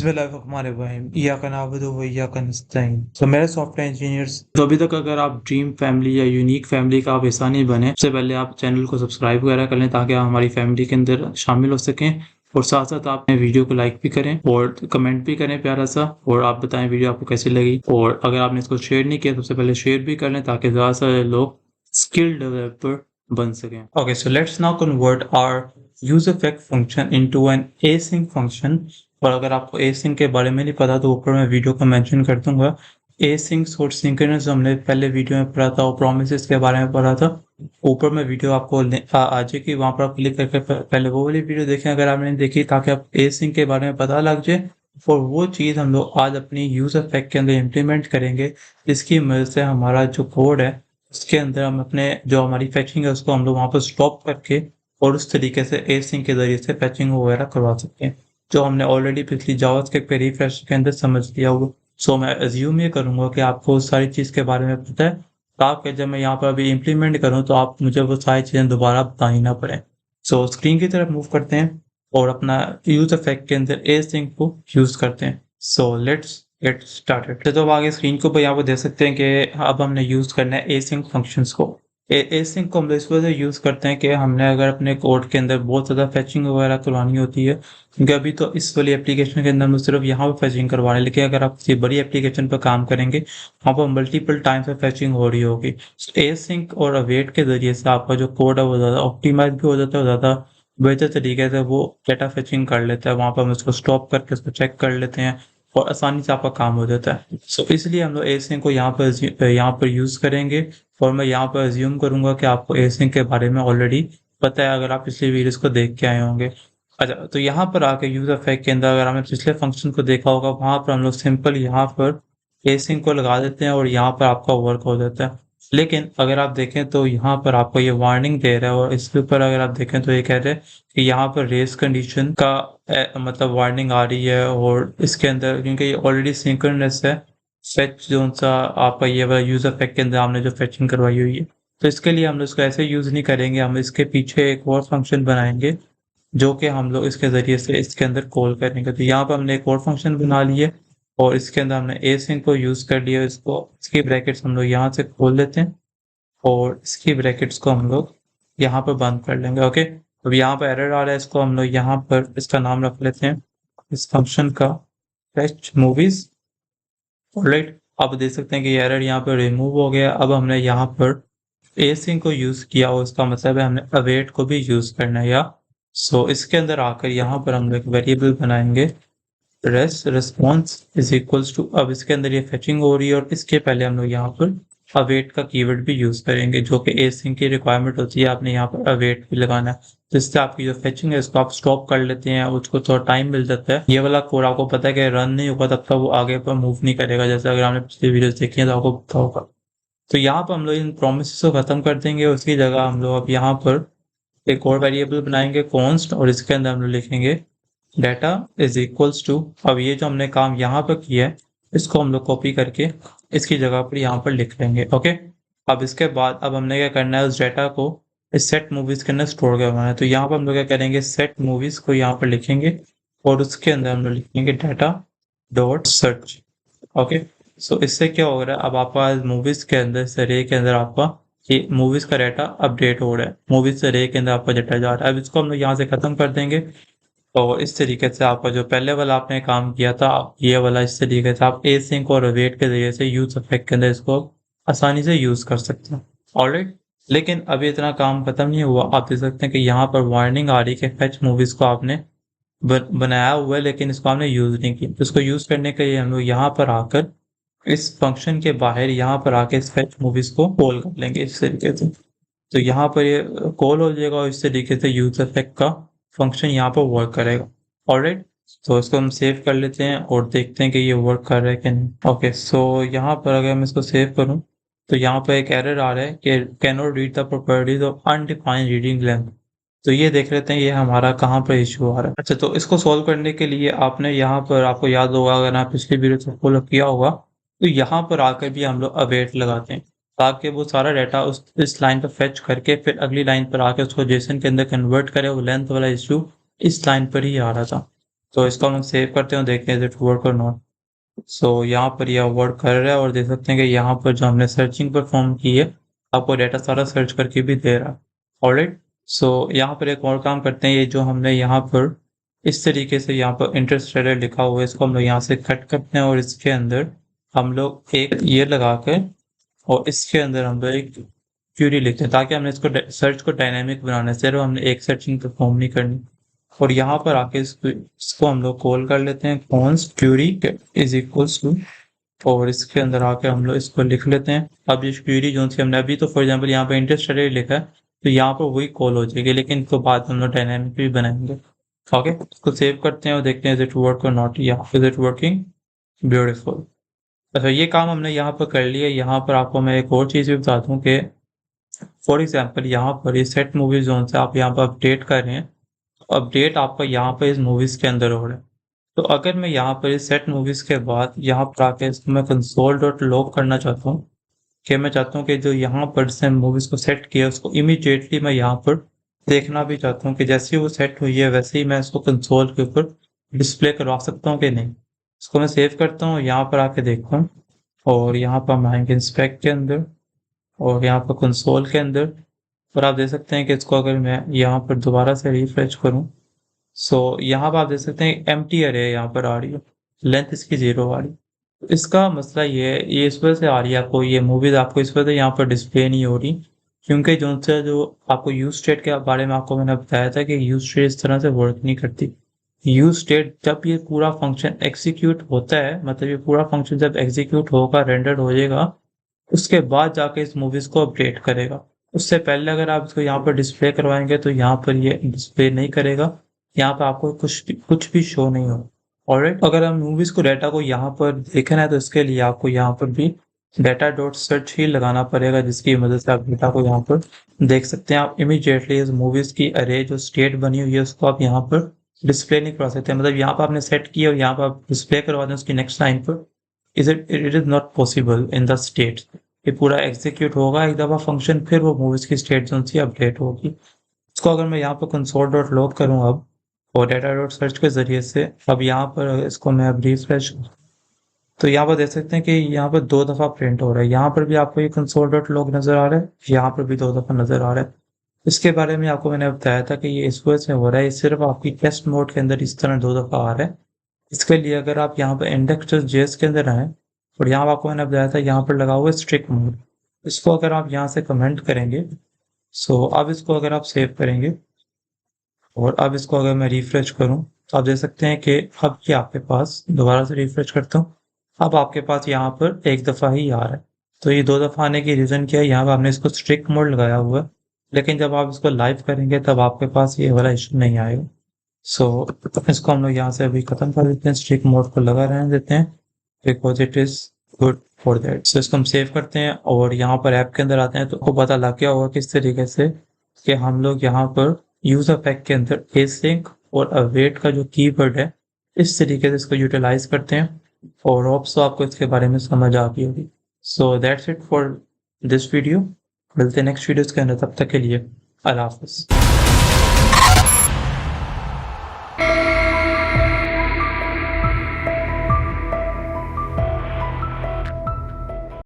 बिस्मिल्लाहिर्रहमानिर्रहीम इय्याका नअबुदु व इय्याका नस्तईन। तो मेरे सॉफ्टवेयर इंजीनियर्स, तो अभी तक अगर आप ड्रीम फैमिली या यूनिक फैमिली का आप हिस्सा नहीं बने, सबसे पहले आप चैनल को सब्सक्राइब वगैरह कर लें ताकि आप हमारी फैमिली के अंदर शामिल हो सकें। और साथ साथ आप वीडियो को लाइक भी करें और कमेंट भी करें प्यारा सा, और आप बताएं वीडियो आपको कैसी लगी। और अगर आपने इसको शेयर नहीं किया तो सबसे पहले शेयर भी कर लें ताकि ज़्यादा से ज़्यादा लोग स्किल डेवलपर बन सकें। Okay, so let's now convert our use effect function into an async function. और अगर आपको एसिंक के बारे में नहीं पता तो ऊपर मैं वीडियो को मेंशन कर दूंगा। एसिंक्स और सिंक्रोनस हमने पहले वीडियो में पढ़ा था और प्रोमिसेस के बारे में पढ़ा था। ऊपर मैं वीडियो आपको आ जाएगी, वहां पर आप क्लिक करके पहले वो वाली वीडियो देखें अगर आपने नहीं देखी, ताकि आप एसिंक के बारे में पता लग जाए। और वो चीज़ हम लोग आज अपनी यूज इफेक्ट के अंदर इम्प्लीमेंट करेंगे, जिसकी मदद से हमारा जो कोड है उसके अंदर हम अपने जो हमारी फैचिंग है उसको हम लोग वहाँ पर स्टॉप करके और उस तरीके से एसिंक के जरिए से फैचिंग वगैरह करवा सकते हैं, जो हमने ऑलरेडी पिछली जावास्क्रिप्ट पे रिफ्रेश के अंदर समझ लिया होगा। सो मैं अज्यूम ये करूंगा कि आपको उस सारी चीज़ के बारे में पता है, ताकि जब मैं यहाँ पर अभी इम्प्लीमेंट करूँ तो आप मुझे वो सारी चीज़ें दोबारा बतानी ना पड़े। सो स्क्रीन की तरफ मूव करते हैं और अपना यूज इफेक्ट के अंदर एसिंक को यूज करते हैं। So let's get started. तो अब आगे स्क्रीन के ऊपर यहाँ पर देख सकते हैं कि अब हमने यूज करना है एसिंक फंक्शंस को। एसिंक को हम इस वजह से यूज करते हैं कि हमने अगर अपने कोड के अंदर बहुत ज़्यादा फैचिंग वगैरह करवानी होती है, क्योंकि अभी तो इस वाली एप्लीकेशन के अंदर हम सिर्फ यहाँ पर फैचिंग करवा रहे हैं, लेकिन अगर आप किसी बड़ी एप्लीकेशन पर काम करेंगे वहाँ पर मल्टीपल टाइम से फैचिंग हो रही होगी। एसिंक और अवेट के जरिए से आपका जो कोड है वो ज़्यादा ऑप्टिमाइज भी हो जाता है, ज़्यादा बेहतर तरीके से वो डेटा फैचिंग कर लेता है। वहाँ पर हम उसको स्टॉप करके उसको चेक कर लेते हैं और आसानी से आपका काम हो जाता है। सो इसलिए हम लोग एसिंक को यहाँ पर यूज़ करेंगे। और मैं यहाँ पर अज्यूम करूंगा कि आपको एसिंक के बारे में ऑलरेडी पता है, अगर आप पिछले वीडियोस को देख के आए होंगे। अच्छा, तो यहाँ पर आके यूज इफेक्ट के अंदर अगर हमने पिछले फंक्शन को देखा होगा, वहां पर हम लोग सिंपल यहाँ पर एसिंक को लगा देते हैं और यहाँ पर आपका वर्क हो जाता है। लेकिन अगर आप देखें तो यहाँ पर आपको ये वार्निंग दे रहा है, और इसके ऊपर अगर आप देखें तो ये कह रहे हैं कि यहाँ पर रेस कंडीशन का मतलब वार्निंग आ रही है। और इसके अंदर क्योंकि ये ऑलरेडी सिंक्रोनस है, फेच जो सा आपका ये वाला यूज इफेक्ट के अंदर हमने जो फेचिंग करवाई हुई है, तो इसके लिए हम लोग इसको ऐसे यूज नहीं करेंगे। हम इसके पीछे एक और फंक्शन बनाएंगे जो कि हम लोग इसके ज़रिए से इसके अंदर कॉल करेंगे। तो यहाँ पर हमने एक और फंक्शन बना लिया और इसके अंदर हमने एसिंक को यूज़ कर लिया। इसको इसकी ब्रैकेट्स हम लोग यहाँ से खोल लेते हैं और इसकी ब्रैकेट्स को हम लोग यहाँ पर बंद कर लेंगे। ओके, अब यहाँ पर एरर आ रहा है, इसको हम लोग यहाँ पर इसका नाम रख लेते हैं इस फंक्शन का फेच मूवीज। ऑलराइट, आप देख सकते हैं कि एरर यहाँ पर रिमूव हो गया। अब हमने यहाँ पर एसिंक को यूज़ किया और इसका मतलब है हमने अवेट को भी यूज़ करना है। या सो इसके अंदर आकर यहाँ पर हम लोग वेरिएबल बनाएंगे रेस्पॉन्स इज इक्वल्स टू। अब इसके अंदर ये फेचिंग हो रही है और इसके पहले हम लोग यहाँ पर अवेट का कीवर्ड भी यूज़ करेंगे, जो कि एसिंक की रिक्वायरमेंट होती है। आपने यहाँ पर अवेट भी लगाना है, जिससे आपकी जो फेचिंग है इसको आप स्टॉप कर लेते हैं, उसको थोड़ा टाइम मिल जाता है। ये वाला कोड आपको पता है कि रन नहीं होगा तब तक वो आगे पर मूव नहीं करेगा, जैसे अगर आपने पिछली वीडियो देखी है तो आपको पता होगा। तो यहाँ पर हम लोग इन प्रोमिस को खत्म कर देंगे, उसकी जगह हम लोग अब यहाँ पर एक और वेरिएबल बनाएंगे कॉन्स्ट, और इसके अंदर हम लोग लिखेंगे डाटा इज इक्वल्स टू। अब ये जो हमने काम यहाँ पर किया है इसको हम लोग कॉपी करके इसकी जगह पर यहाँ पर लिख लेंगे। ओके, अब इसके बाद अब हमने क्या करना है, उस डाटा को इस सेट मूवीज के अंदर स्टोर करवाना है। तो यहाँ पर हम लोग क्या करेंगे, सेट मूवीज को यहाँ पर लिखेंगे और उसके अंदर हम लोग लिखेंगे डाटा डॉट सर्च। ओके, सो इससे क्या हो रहा है, अब आपका मूवीज के अंदर से रे के अंदर आपका ये मूवीज का डाटा अपडेट हो रहा है, मूवीज से रे के अंदर आपका डाटा जा रहा है। अब इसको हम लोग यहाँ से खत्म कर देंगे और इस तरीके से आपका जो पहले वाला आपने काम किया था, ये वाला इस तरीके से आप एसिंक और अवेट के जरिए से यूज इफेक्ट के अंदर इसको आसानी से यूज कर सकते हैं। ऑलराइट, लेकिन अभी इतना काम खत्म नहीं हुआ। आप देख सकते हैं कि यहाँ पर वार्निंग आ रही है कि फेच मूवीज को आपने बनाया हुआ है लेकिन इसको आपने यूज नहीं किया। तो इसको यूज करने के लिए हम लोग यहाँ पर आकर इस फंक्शन के बाहर यहाँ पर आके इस फेच मूवीज को कॉल कर लेंगे इस तरीके से। तो यहाँ पर ये कॉल हो जाएगा और इस तरीके से यूज इफेक्ट का फंक्शन यहाँ पर वर्क करेगा। ऑलराइट, तो इसको हम सेव कर लेते हैं और देखते हैं कि ये वर्क कर रहा है कि नहीं। ओके, सो यहाँ पर अगर मैं इसको सेव करूँ तो यहाँ पर एक एरर आ रहा है कि can not read the properties of undefined reading length. तो ये देख लेते हैं ये हमारा कहाँ पर इशू आ रहा है। अच्छा, तो इसको सॉल्व करने के लिए आपने यहाँ पर, आपको याद होगा अगर आप पिछली वीडियो से फॉलो किया होगा, तो यहाँ पर आकर भी हम लोग अवेट लगाते हैं ताकि वो सारा डाटा उस इस लाइन पर फेच करके फिर अगली लाइन पर आके उसको जेसन के अंदर कन्वर्ट करे। वो लेंथ वाला इशू इस लाइन पर ही आ रहा था। तो इसको हम सेव करते हैं और देखते हैं इज इट वर्क और नॉट। सो यहाँ पर यह वर्क कर रहा है और देख सकते हैं कि यहाँ पर जो हमने सर्चिंग परफॉर्म की है आपको डाटा सारा सर्च करके भी दे रहा है। ऑलराइट, सो यहाँ पर एक और काम करते हैं, ये जो हमने यहाँ पर इस तरीके से यहाँ पर इंटरेस्ट रेट लिखा हुआ है इसको हम लोग यहाँ से कट करते हैं और इसके अंदर हम लोग एक ये लगा कर और इसके अंदर हम लोग एक क्यूरी लिखते हैं ताकि हमने इसको सर्च को डायनेमिक बनाना है, सिर्फ हमने एक सर्चिंग परफॉर्म नहीं करनी। और यहाँ पर आके इसको हम लोग कॉल कर लेते हैं const query is equals to, और इसके अंदर आके हम लोग इसको लिख लेते हैं। अब ये क्यूरी जो सी हमने अभी तो फॉर एग्जांपल यहाँ पे इंटरेस्ट रेट लिखा है तो यहाँ पर वही कॉल हो जाएगी, लेकिन इसको बाद हम लोग डायनेमिक भी बनाएंगे। ओके, इसको सेव करते हैं और देखते हैं इज इट वर्क और नॉट। यहाँ इज इट वर्किंग, ब्यूटीफुल। अच्छा, ये काम हमने यहाँ पर कर लिया। यहाँ पर आपको मैं एक और चीज़ भी बता दूँ कि फॉर एग्जाम्पल यहाँ पर ये सेट मूवी जोन से आप यहाँ पर अपडेट कर रहे हैं, अपडेट आपका यहाँ पर इस मूवीज के अंदर हो रहा है। तो अगर मैं यहाँ पर इस सेट मूवीज के बाद यहाँ पर आके इसको मैं कंसोल डॉट लॉग करना चाहता हूँ कि मैं चाहता हूँ कि जो यहाँ पर से मूवीज को सेट किया उसको इमीडिएटली मैं यहाँ पर देखना भी चाहता हूँ कि जैसे ही वो सेट हुई है वैसे ही मैं इसको कंसोल के ऊपर डिस्प्ले करवा सकता हूँ कि नहीं। इसको मैं सेव करता हूँ, यहाँ पर आके देखता हूँ और यहाँ पर हम आएंगे इंस्पेक्ट के अंदर और यहाँ पर कंसोल के अंदर, और आप देख सकते हैं कि इसको अगर मैं यहाँ पर दोबारा से रिफ्रेश करूँ सो यहाँ पर आप देख सकते हैं एम्प्टी अरे यहाँ पर आ रही है, लेंथ इसकी 0 आ रही है। तो इसका मसला ये है, ये इस वजह से आ रही है आपको ये मूवीज आपको इस वजह से यहाँ पर डिस्प्ले नहीं हो रही क्योंकि जो आपको यूज स्टेट के बारे में आपको मैंने बताया था कि यूज स्टेट इस तरह से वर्क नहीं करती। यूज स्टेट जब ये पूरा फंक्शन एग्जीक्यूट होता है, मतलब ये पूरा फंक्शन जब एग्जीक्यूट होगा रेंडर हो जाएगा उसके बाद जाके इस मूवीज को अपडेट करेगा। उससे पहले अगर आप इसको यहाँ पर डिस्प्ले करवाएंगे तो यहाँ पर ये डिस्प्ले नहीं करेगा, यहाँ पर आपको कुछ भी शो नहीं होगा। ऑलराइट, अगर हम मूवीज को डाटा को यहाँ पर देखना है तो इसके लिए आपको यहाँ पर भी डाटा डॉट सर्च ही लगाना पड़ेगा जिसकी मदद से आप डाटा को यहाँ पर देख सकते हैं। आप इमीडिएटली इस मूवीज की अरे जो स्टेट बनी हुई है उसको आप यहाँ पर डिस्प्ले नहीं करवा सकते, मतलब यहाँ पर आपने सेट किया और यहाँ पर आप डिस्प्ले करवा दें उसकी नेक्स्ट लाइन पर, it is not possible in the state. ये पूरा एग्जीक्यूट होगा एक दफा फंक्शन, फिर वो मूवीज की स्टेट जो सी अपडेट होगी। इसको अगर मैं यहाँ पर कंसोल डॉट लॉग करूँ अब और डाटा डॉट सर्च के जरिए से, अब यहाँ पर इसको मैं अब रिफ्रेश तो यहाँ पर देख सकते हैं कि यहाँ पर 2 दफा प्रिंट हो रहा है। यहाँ पर भी आपको ये कंसोल डॉट लॉग नजर आ रहा है, यहाँ पर भी 2 दफा नजर आ रहा है। इसके बारे में आपको मैंने बताया था कि ये इस वजह से हो रहा है, सिर्फ आपकी टेस्ट मोड के अंदर इस तरह 2 दफा आ रहा है। इसके लिए अगर आप यहाँ पर index.js के अंदर आए और यहाँ आपको मैंने बताया था यहाँ पर लगा हुआ है स्ट्रिक्ट मोड, इसको अगर आप यहाँ से कमेंट करेंगे सो अब इसको अगर आप सेव करेंगे और अब इसको अगर मैं रिफ्रेश करूं तो आप देख सकते हैं कि अब ये आपके पास, दोबारा से रिफ्रेश करता हूं, अब आपके पास यहाँ पर 1 दफा ही आ रहा है। तो ये 2 दफा आने की रीजन क्या है, यहाँ पर आपने इसको स्ट्रिक्ट मोड लगाया हुआ है, लेकिन जब आप इसको लाइव करेंगे तब आपके पास ये वाला इशू नहीं आएगा। सो इसको हम लोग यहाँ से अभी खत्म कर देते हैं, स्ट्रिक्ट मोड को लगा रहने देते हैं because it is good for that. So इसको हम सेव करते हैं और यहाँ पर ऐप के अंदर आते हैं तो आपको पता लग गया होगा किस तरीके से कि हम लोग यहाँ पर यूजर पैक के अंदर एसिंक और अवेट का जो कीवर्ड है इस तरीके से इसको यूटिलाइज करते हैं, और होप सो आपको इसके बारे में समझ आ गई होगी। So that's it for this video, मिलते हैं नेक्स्ट वीडियोस के अंदर, तब तक के लिए अल्लाह हाफिज़।